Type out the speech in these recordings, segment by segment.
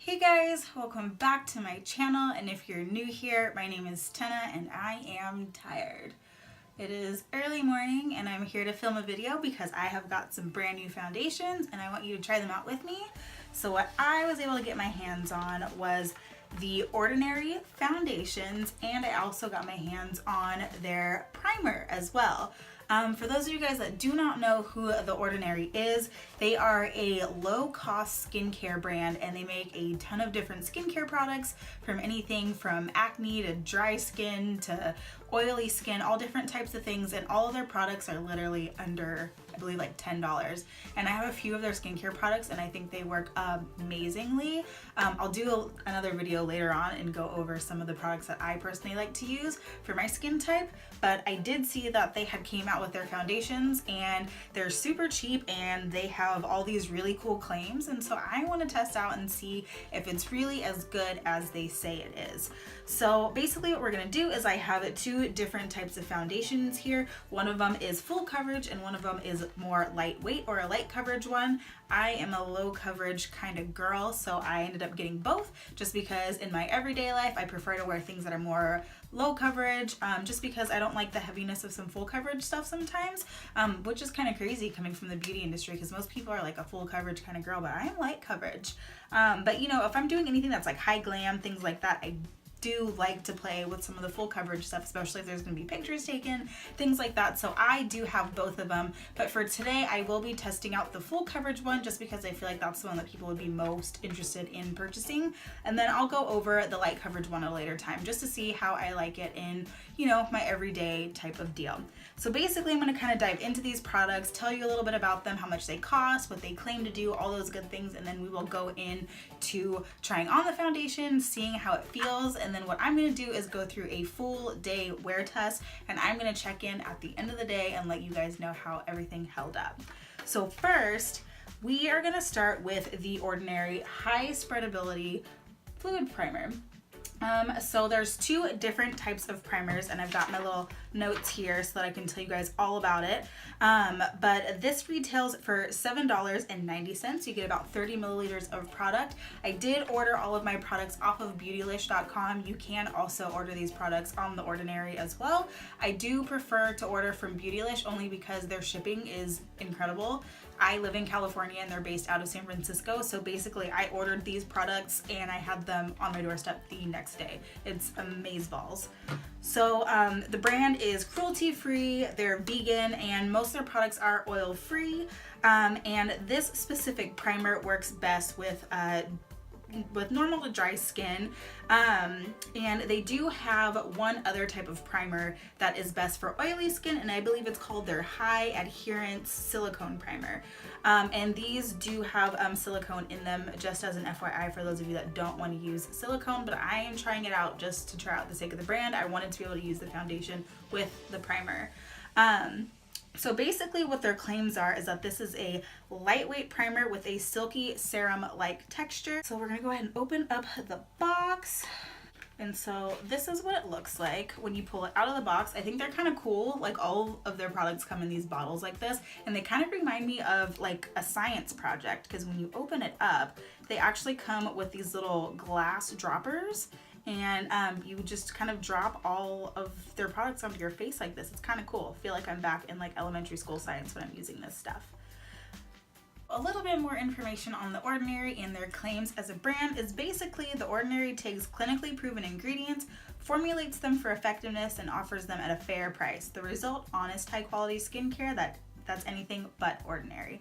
Hey guys, welcome back to my channel, and if you're new here, my name is Tenna and I am tired. It is early morning and I'm here to film a video because I have got some brand new foundations and I want you to try them out with me. So what I was able to get my hands on was the Ordinary foundations, and I also got my hands on their primer as well. For those of you guys that do not know who The Ordinary is, they are a low-cost skincare brand and they make a ton of different skincare products, from anything from acne to dry skin to oily skin, all different types of things, and all of their products are literally under, I believe, like $10. And I have a few of their skincare products and I think they work amazingly. I'll do another video later on and go over some of the products that I personally like to use for my skin type, but I did see that they had came out with their foundations and they're super cheap and they have all these really cool claims, and so I want to test out and see if it's really as good as they say it is. So basically what we're going to do is I have two different types of foundations here. One of them is full coverage and one of them is more lightweight, or a light coverage one. I am a low coverage kind of girl, so I ended up getting both just because in my everyday life I prefer to wear things that are more low coverage, just because I don't like the heaviness of some full coverage stuff sometimes, which is kind of crazy coming from the beauty industry because most people are like a full coverage kind of girl, but I am light coverage. But you know, if I'm doing anything that's like high glam, things like that, I do like to play with some of the full coverage stuff, especially if there's going to be pictures taken, things like that. So I do have both of them, but for today I will be testing out the full coverage one just because I feel like that's the one that people would be most interested in purchasing, and then I'll go over the light coverage one at a later time just to see how I like it in, you know, my everyday type of deal. So basically I'm going to kind of dive into these products, tell you a little bit about them, how much they cost, what they claim to do, all those good things, and then we will go into trying on the foundation, seeing how it feels, and then what I'm going to do is go through a full day wear test, and I'm going to check in at the end of the day and let you guys know how everything held up. So first, we are going to start with the Ordinary High Spreadability Fluid Primer. So there's two different types of primers, and I've got my little notes here so that I can tell you guys all about it. But this retails for $7.90. You get about 30 milliliters of product. I did order all of my products off of beautylish.com. You can also order these products on The Ordinary as well. I do prefer to order from Beautylish only because their shipping is incredible. I live in California and they're based out of San Francisco, so basically I ordered these products and I had them on my doorstep the next day. It's amazeballs. So the brand is cruelty free, they're vegan, and most of their products are oil free, and this specific primer works best with normal to dry skin, and they do have one other type of primer that is best for oily skin, and I believe it's called their high adherence silicone primer, and these do have silicone in them, just as an FYI for those of you that don't want to use silicone, but I am trying it out just to try out the sake of the brand. I wanted to be able to use the foundation with the primer. So basically what their claims are is that this is a lightweight primer with a silky serum-like texture. So we're gonna go ahead and open up the box. And so this is what it looks like when you pull it out of the box. I think they're kind of cool. Like, all of their products come in these bottles like this, and they kind of remind me of like a science project, because when you open it up, they actually come with these little glass droppers, and you just kind of drop all of their products onto your face like this. It's kind of cool. I feel like I'm back in like elementary school science when I'm using this stuff. A little bit more information on The Ordinary and their claims as a brand is basically The Ordinary takes clinically proven ingredients, formulates them for effectiveness, and offers them at a fair price. The result, honest, high quality skincare that's anything but ordinary.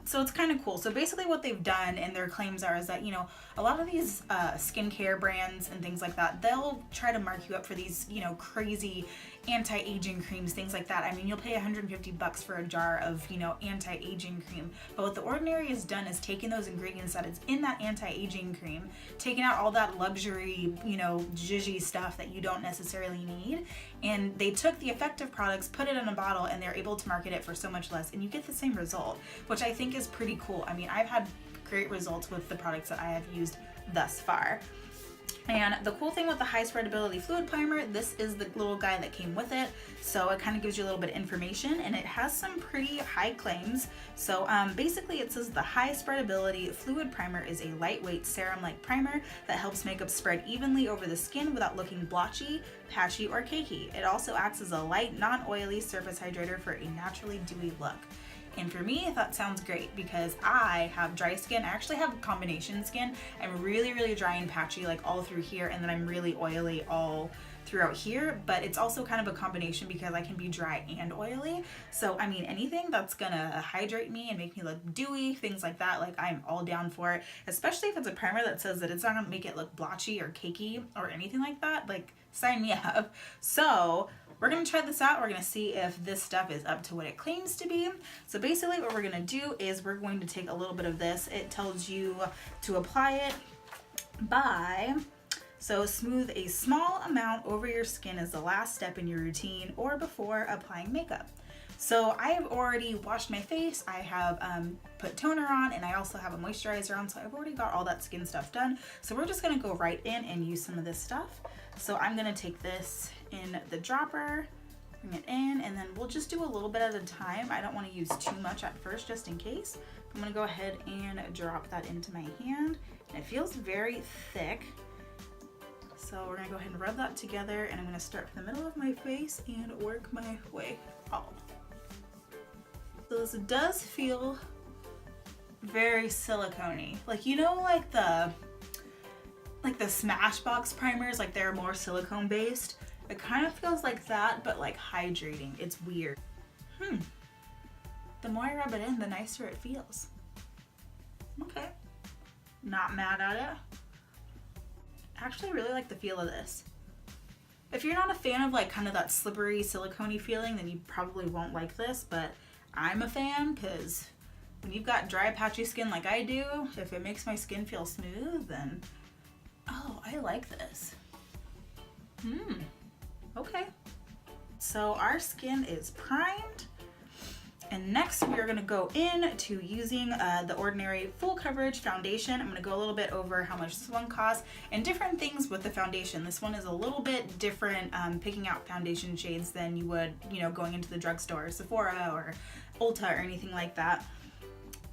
So it's kind of cool. So basically what they've done and their claims are is that, you know, a lot of these skincare brands and things like that, they'll try to mark you up for these, you know, crazy anti-aging creams, things like that. I mean, you'll pay $150 for a jar of, you know, anti-aging cream. But what The Ordinary has done is taken those ingredients that is in that anti-aging cream, taken out all that luxury, you know, zhuzhy stuff that you don't necessarily need, and they took the effective products, put it in a bottle, and they're able to market it for so much less, and you get the same result, which I think is pretty cool. I mean, I've had great results with the products that I have used thus far. And the cool thing with the High Spreadability Fluid Primer, this is the little guy that came with it. So it kind of gives you a little bit of information, and it has some pretty high claims. So basically it says the High Spreadability Fluid Primer is a lightweight serum-like primer that helps makeup spread evenly over the skin without looking blotchy, patchy, or cakey. It also acts as a light, non-oily surface hydrator for a naturally dewy look. And for me, that sounds great because I have dry skin. I actually have combination skin. I'm really, really dry and patchy like all through here, and then I'm really oily all throughout here, but it's also kind of a combination because I can be dry and oily. So I mean, anything that's gonna hydrate me and make me look dewy, things like that, like I'm all down for it, especially if it's a primer that says that it's not gonna make it look blotchy or cakey or anything like that. Like, sign me up. So we're gonna try this out. We're gonna see if this stuff is up to what it claims to be. So basically what we're gonna do is we're going to take a little bit of this. It tells you to apply it by, so smooth a small amount over your skin as the last step in your routine or before applying makeup. So I have already washed my face, I have put toner on, and I also have a moisturizer on, so I've already got all that skin stuff done. So we're just gonna go right in and use some of this stuff. So I'm gonna take this in the dropper, bring it in, and then we'll just do a little bit at a time. I don't wanna use too much at first, just in case. I'm gonna go ahead and drop that into my hand. And it feels very thick. So we're gonna go ahead and rub that together, and I'm gonna start from the middle of my face and work my way out. So this does feel very silicone-y. Like, you know, like the Smashbox primers, like they're more silicone based. It kind of feels like that, but like hydrating. It's weird. The more I rub it in, the nicer it feels. Okay. Not mad at it. I actually really like the feel of this. If you're not a fan of like kind of that slippery silicone-y feeling, then you probably won't like this, but I'm a fan because when you've got dry, patchy skin like I do, if it makes my skin feel smooth, then oh, I like this. Okay. So our skin is primed. And next we are gonna go in to using the Ordinary Full Coverage Foundation. I'm gonna go a little bit over how much this one costs and different things with the foundation. This one is a little bit different picking out foundation shades than you would, you know, going into the drugstore, Sephora or Ulta or anything like that.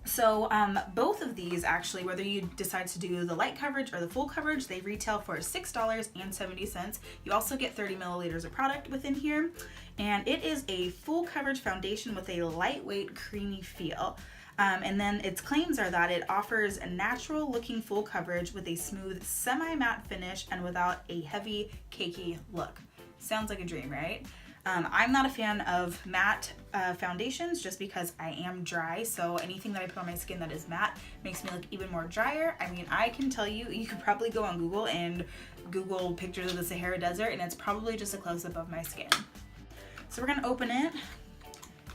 So both of these actually, whether you decide to do the light coverage or the full coverage, they retail for $6.70. You also get 30 milliliters of product within here. And it is a full coverage foundation with a lightweight, creamy feel. And then its claims are that it offers a natural looking full coverage with a smooth semi-matte finish and without a heavy, cakey look. Sounds like a dream, right? I'm not a fan of matte foundations just because I am dry, so anything that I put on my skin that is matte makes me look even more drier. I mean, I can tell you, you could probably go on Google and Google pictures of the Sahara Desert, and it's probably just a close-up of my skin. So we're gonna open it,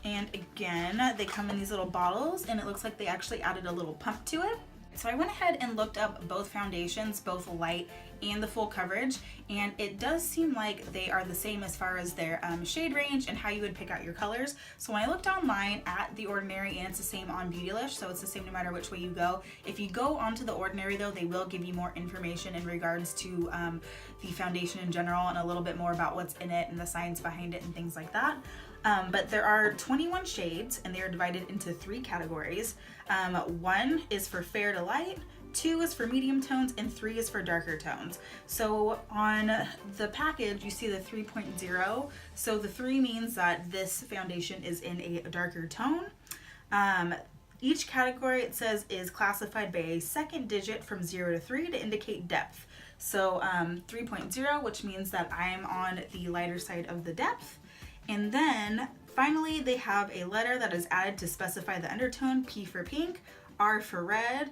and again, they come in these little bottles, and it looks like they actually added a little pump to it. So I went ahead and looked up both foundations, both light and the full coverage, and it does seem like they are the same as far as their shade range and how you would pick out your colors. So when I looked online at The Ordinary, and it's the same on Beautylish, so it's the same no matter which way you go. If you go onto The Ordinary though, they will give you more information in regards to the foundation in general and a little bit more about what's in it and the science behind it and things like that. But there are 21 shades, and they are divided into 3 categories. 1 is for fair to light, 2 is for medium tones, and 3 is for darker tones. So on the package, you see the 3.0. So the 3 means that this foundation is in a darker tone. Each category, it says, is classified by a second digit from 0 to 3 to indicate depth. So 3.0, which means that I'm on the lighter side of the depth. And then finally, they have a letter that is added to specify the undertone: P for pink, R for red,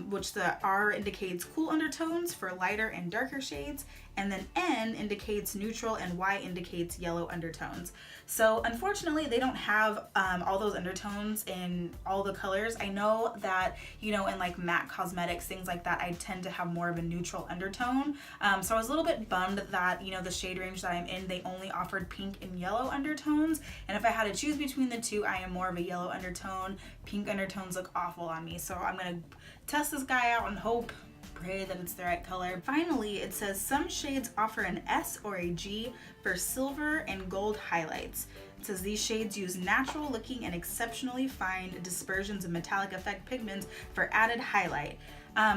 which the R indicates cool undertones for lighter and darker shades, and then N indicates neutral and Y indicates yellow undertones. So unfortunately, they don't have all those undertones in all the colors. I know that, you know, in like matte cosmetics, things like that, I tend to have more of a neutral undertone. So I was a little bit bummed that, you know, the shade range that I'm in, they only offered pink and yellow undertones. And if I had to choose between the two, I am more of a yellow undertone. Pink undertones look awful on me. So I'm gonna test this guy out and hope, pray that it's the right color. Finally, it says some shades offer an S or a G for silver and gold highlights. It says these shades use natural looking and exceptionally fine dispersions of metallic effect pigments for added highlight.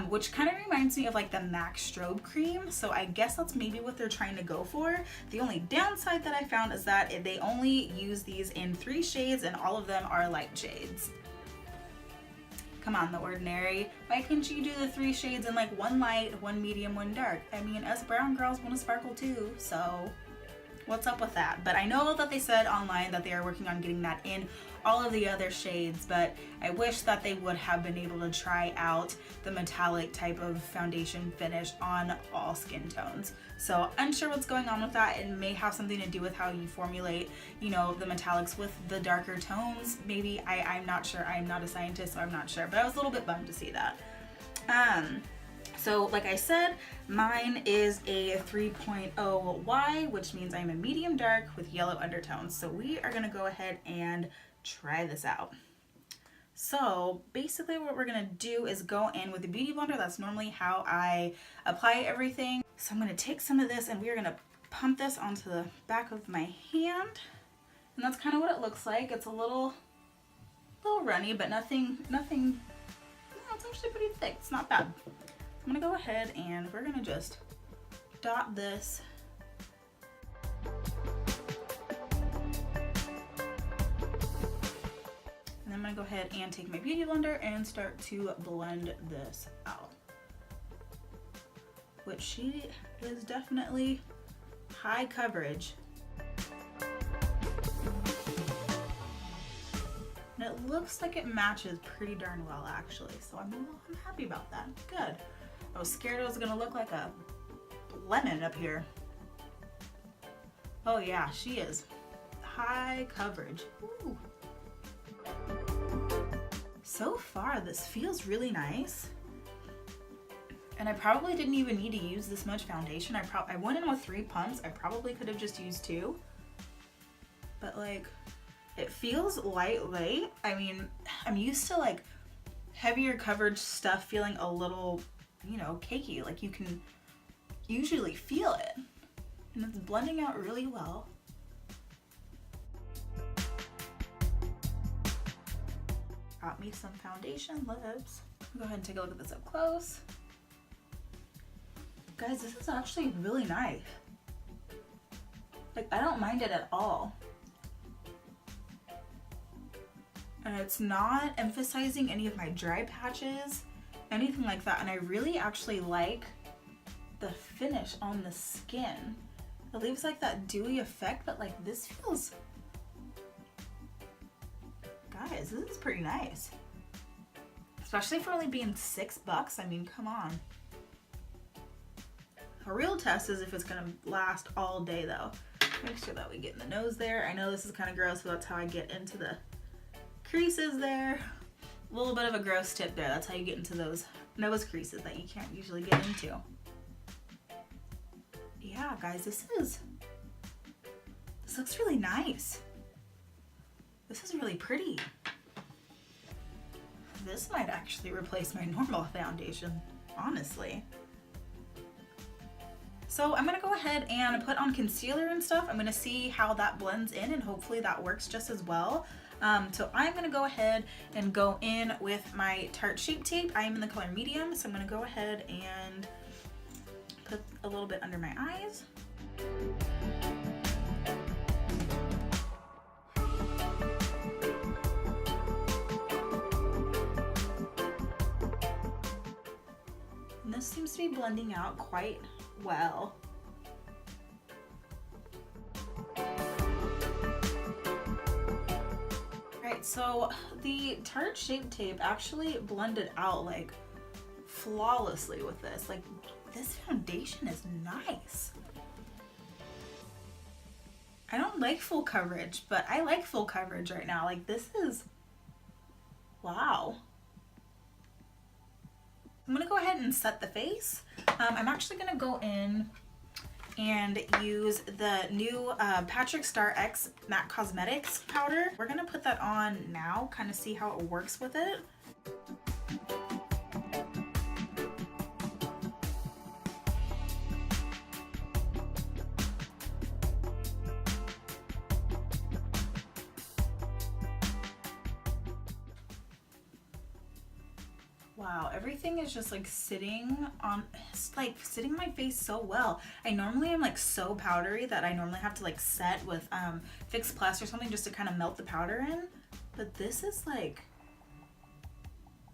Which kind of reminds me of like the MAC strobe cream, so I guess that's maybe what they're trying to go for. The only downside that I found is that they only use these in 3 shades and all of them are light shades. Come on, The Ordinary. Why couldn't you do the 3 shades in like 1 light, 1 medium, 1 dark? I mean, us brown girls want to sparkle too, so what's up with that? But I know that they said online that they are working on getting that in all of the other shades, but I wish that they would have been able to try out the metallic type of foundation finish on all skin tones. So unsure what's going on with that. It may have something to do with how you formulate, you know, the metallics with the darker tones. Maybe, I'm not sure. I'm not a scientist, so I'm not sure, but I was a little bit bummed to see that. So like I said, mine is a 3.0Y, which means I'm a medium dark with yellow undertones. So we are gonna go ahead and try this out. So basically what we're gonna do is go in with the Beauty Blender. That's normally how I apply everything. So I'm gonna take some of this and we're gonna pump this onto the back of my hand. And that's kind of what it looks like. It's a little runny, but nothing, no, it's actually pretty thick. It's not bad. I'm gonna go ahead and we're gonna just dot this. And then I'm gonna go ahead and take my Beauty Blender and start to blend this out. Which she is definitely high coverage. And it looks like it matches pretty darn well actually. So I'm happy about that. Good. I was scared it was gonna look like a lemon up here. Oh yeah, she is high coverage. Ooh. So far, this feels really nice. And I probably didn't even need to use this much foundation. I went in with 3 pumps. I probably could have just used 2. But like, it feels lightweight. I mean, I'm used to like heavier coverage stuff feeling a little, you know, cakey. Like you can usually feel it. And it's blending out really well. Got me some foundation lips. Go ahead and take a look at this up close. Guys, this is actually really nice. Like, I don't mind it at all. And it's not emphasizing any of my dry patches, anything like that. And I really actually like the finish on the skin. It leaves like that dewy effect, but like this feels, guys, this is pretty nice. Especially for only being $6. I mean, come on. A real test is if it's gonna last all day though. Make sure that we get in the nose there. I know this is kind of gross, but that's how I get into the creases there. A little bit of a gross tip there. That's how you get into those nose creases that you can't usually get into. Yeah, guys, this looks really nice. This is really pretty. This might actually replace my normal foundation, honestly. So I'm gonna go ahead and put on concealer and stuff. I'm gonna see how that blends in and hopefully that works just as well. So I'm gonna go ahead and go in with my Tarte Shape Tape. I am in the color medium, so I'm gonna go ahead and put a little bit under my eyes. And this seems to be blending out quite well. Alright, so the Tarte Shape Tape actually blended out like flawlessly with this. Like, this foundation is nice. I don't like full coverage, but I like full coverage right now. Like, this is, wow. I'm gonna go ahead and set the face. I'm actually gonna go in and use the new Patrick Star X Matte Cosmetics powder. We're gonna put that on now, kind of see how it works with it. Wow, everything is just like sitting on, sitting on my face so well. I normally am like so powdery that I normally have to like set with Fix Plus or something just to kind of melt the powder in. But this is like,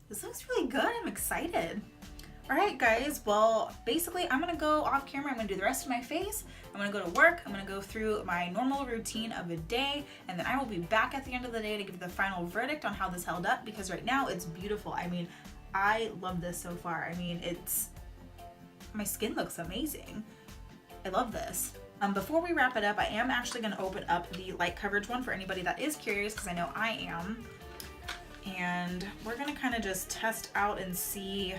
this looks really good. I'm excited. All right, guys. Well, basically I'm gonna go off camera. I'm gonna do the rest of my face. I'm gonna go to work. I'm gonna go through my normal routine of a day, and then I will be back at the end of the day to give the final verdict on how this held up, because right now it's beautiful. I mean, I love this so far. I mean, my skin looks amazing. I love this. Before we wrap it up, I am actually gonna open up the light coverage one for anybody that is curious, because I know I am. And we're gonna kind of just test out and see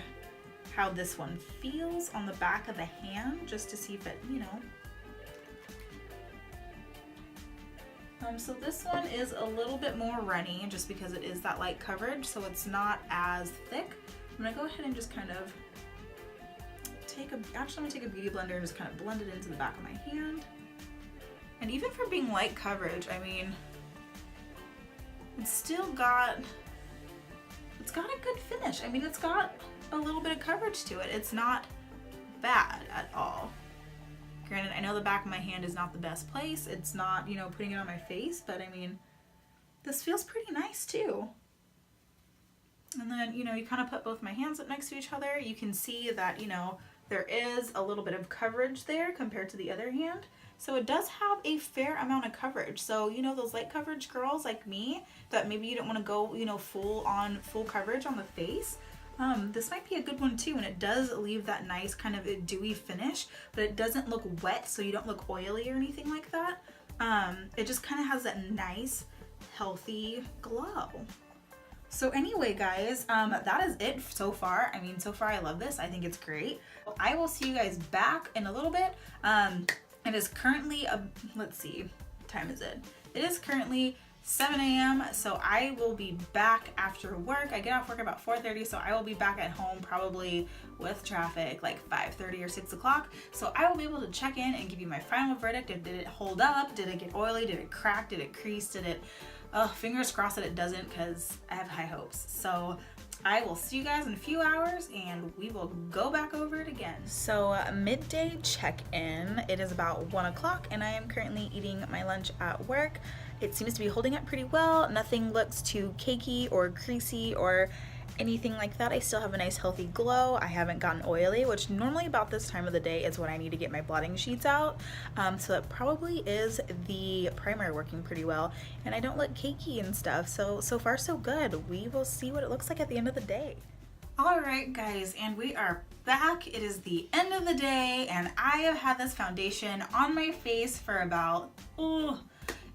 how this one feels on the back of the hand, just to see if it, you know. So this one is a little bit more runny just because it is that light coverage, so it's not as thick. I'm gonna go ahead and just kind of I'm gonna take a beauty blender and just kind of blend it into the back of my hand. And even for being light coverage, I mean, it's got a good finish. I mean, it's got a little bit of coverage to it. It's not bad at all. Granted, I know the back of my hand is not the best place. It's not, you know, putting it on my face, but I mean, this feels pretty nice too. And then, you know, you kind of put both my hands up next to each other. You can see that, you know, there is a little bit of coverage there compared to the other hand. So it does have a fair amount of coverage. So, you know, those light coverage girls like me that maybe you don't want to go, you know, full coverage on the face, this might be a good one too. And it does leave that nice kind of a dewy finish, but it doesn't look wet, so you don't look oily or anything like that. It just kind of has that nice, healthy glow. So anyway, guys, that is it so far. I mean, so far I love this. I think it's great. I will see you guys back in a little bit. It is currently, let's see, what time is it? It is currently 7 a.m. So I will be back after work. I get off work about 4:30, so I will be back at home probably with traffic like 5:30 or 6 o'clock. So I will be able to check in and give you my final verdict. Did it hold up? Did it get oily? Did it crack? Did it crease? Did it, fingers crossed that it doesn't, because I have high hopes. So I will see you guys in a few hours and we will go back over it again. So midday check-in. It is about 1 o'clock and I am currently eating my lunch at work. It seems to be holding up pretty well. Nothing looks too cakey or greasy or anything like that. I still have a nice healthy glow. I haven't gotten oily, which normally about this time of the day is when I need to get my blotting sheets out. So that probably is the primer working pretty well. And I don't look cakey and stuff. So far so good. We will see what it looks like at the end of the day. All right, guys, and we are back. It is the end of the day and I have had this foundation on my face for about,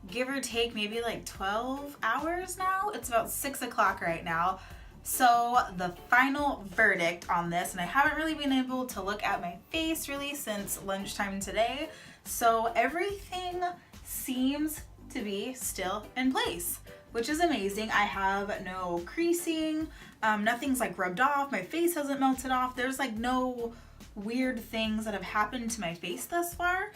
give or take maybe like 12 hours now. It's about 6 o'clock right now. So the final verdict on this, and I haven't really been able to look at my face really since lunchtime today. So everything seems to be still in place, which is amazing. I have no creasing, nothing's like rubbed off. My face hasn't melted off. There's like no weird things that have happened to my face thus far.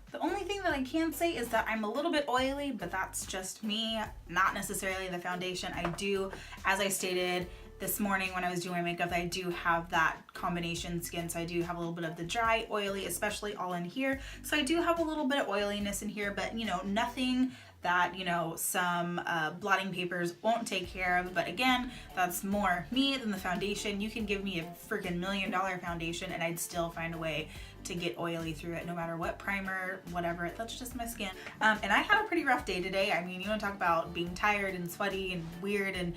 The only thing that I can say is that I'm a little bit oily, but that's just me, not necessarily the foundation. I do, as I stated this morning when I was doing my makeup, I do have that combination skin. So I do have a little bit of the dry, oily, especially all in here. So I do have a little bit of oiliness in here, but you know, nothing that, you know, some blotting papers won't take care of. But again, that's more me than the foundation. You can give me a freaking $1 million foundation and I'd still find a way to get oily through it, no matter what primer, whatever. That's just my skin. And I had a pretty rough day today. I mean, you want to talk about being tired and sweaty and weird, and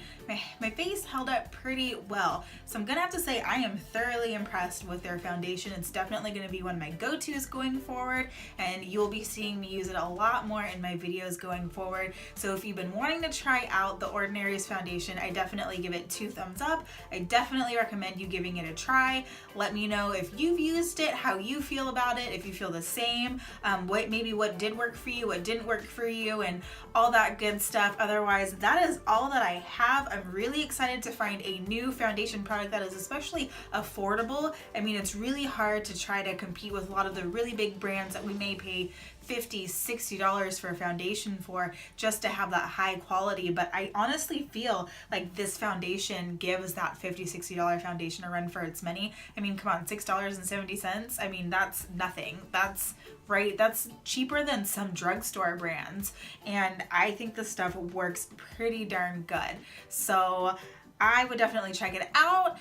my face held up pretty well. So I'm gonna have to say I am thoroughly impressed with their foundation. It's definitely gonna be one of my go-tos going forward, and you'll be seeing me use it a lot more in my videos going forward. So if you've been wanting to try out the Ordinary's foundation, I definitely give it 2 thumbs up. I definitely recommend you giving it a try. Let me know if you've used it, how you you feel about it, if you feel the same, what did work for you, what didn't work for you, and all that good stuff. Otherwise, that is all that I have. I'm really excited to find a new foundation product that is especially affordable. I mean, it's really hard to try to compete with a lot of the really big brands that we may pay $50, $60 for a foundation for just to have that high quality. But I honestly feel like this foundation gives that $50, $60 foundation a run for its money. I mean, come on, $6.70. I mean, that's nothing. That's right. That's cheaper than some drugstore brands. And I think this stuff works pretty darn good. So I would definitely check it out.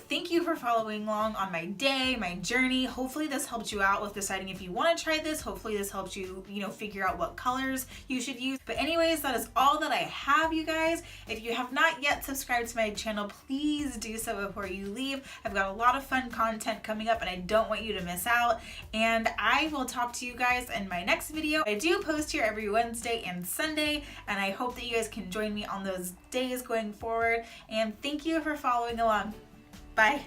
Thank you for following along on my day, my journey. Hopefully this helped you out with deciding if you want to try this. Hopefully this helped you, figure out what colors you should use. But anyways, that is all that I have, you guys. If you have not yet subscribed to my channel, please do so before you leave. I've got a lot of fun content coming up and I don't want you to miss out. And I will talk to you guys in my next video. I do post here every Wednesday and Sunday, and I hope that you guys can join me on those days going forward. And thank you for following along. Bye.